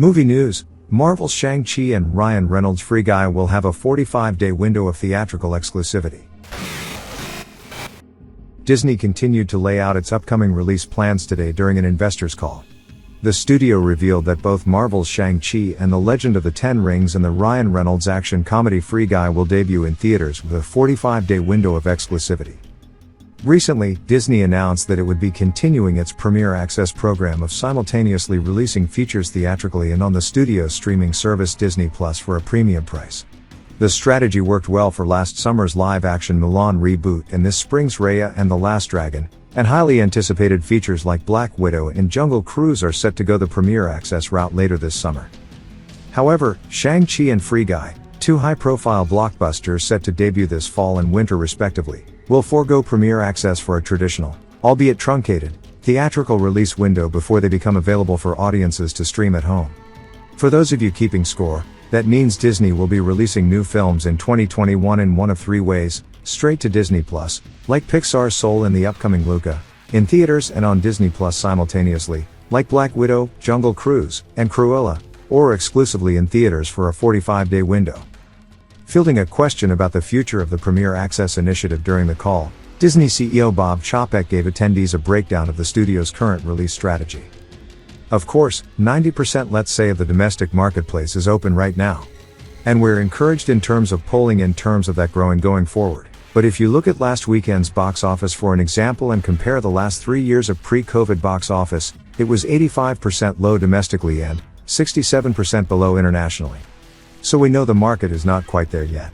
Movie news: Marvel's Shang-Chi and Ryan Reynolds' Free Guy will have a 45-day window of theatrical exclusivity. Disney continued to lay out its upcoming release plans today during an investors' call. The studio revealed that both Marvel's Shang-Chi and The Legend of the Ten Rings and the Ryan Reynolds action comedy Free Guy will debut in theaters with a 45-day window of exclusivity. Recently, Disney announced that it would be continuing its Premier Access program of simultaneously releasing features theatrically and on the studio's streaming service Disney Plus for a premium price. The strategy worked well for last summer's live-action Mulan reboot and this spring's Raya and the Last Dragon, and highly anticipated features like Black Widow and Jungle Cruise are set to go the Premier Access route later this summer. However, Shang-Chi and Free Guy, two high-profile blockbusters set to debut this fall and winter respectively, will forego Premier Access for a traditional, albeit truncated, theatrical release window before they become available for audiences to stream at home. For those of you keeping score, that means Disney will be releasing new films in 2021 in one of three ways: straight to Disney Plus, like Pixar's Soul and the upcoming Luca, in theaters and on Disney Plus simultaneously, like Black Widow, Jungle Cruise, and Cruella, or exclusively in theaters for a 45-day window. Fielding a question about the future of the Premier Access initiative during the call, Disney CEO Bob Chapek gave attendees a breakdown of the studio's current release strategy. Of course, 90% let's say of the domestic marketplace is open right now. And we're encouraged in terms of polling in terms of that growing going forward. But if you look at last weekend's box office for an example and compare the last 3 years of pre-COVID box office, it was 85% low domestically and 67% below internationally. So we know the market is not quite there yet.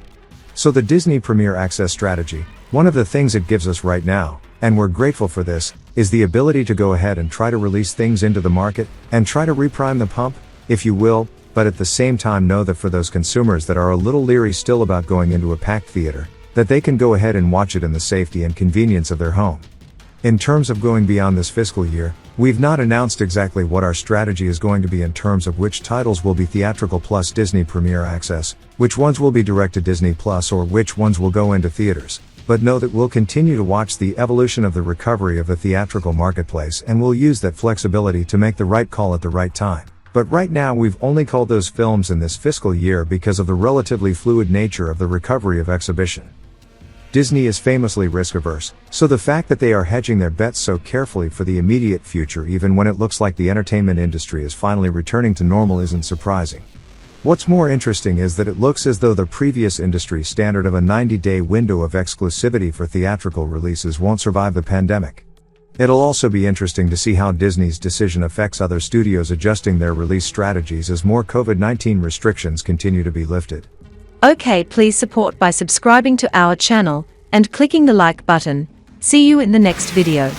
So the Disney Premier Access strategy, one of the things it gives us right now, and we're grateful for this, is the ability to go ahead and try to release things into the market, and try to reprime the pump, if you will, but at the same time know that for those consumers that are a little leery still about going into a packed theater, that they can go ahead and watch it in the safety and convenience of their home. In terms of going beyond this fiscal year, we've not announced exactly what our strategy is going to be in terms of which titles will be theatrical plus Disney Premier Access, which ones will be direct to Disney Plus or which ones will go into theaters. But know that we'll continue to watch the evolution of the recovery of the theatrical marketplace and we'll use that flexibility to make the right call at the right time. But right now we've only called those films in this fiscal year because of the relatively fluid nature of the recovery of exhibition. Disney is famously risk-averse, so the fact that they are hedging their bets so carefully for the immediate future even when it looks like the entertainment industry is finally returning to normal isn't surprising. What's more interesting is that it looks as though the previous industry standard of a 90-day window of exclusivity for theatrical releases won't survive the pandemic. It'll also be interesting to see how Disney's decision affects other studios adjusting their release strategies as more COVID-19 restrictions continue to be lifted. Okay, please support by subscribing to our channel and clicking the like button. See you in the next video.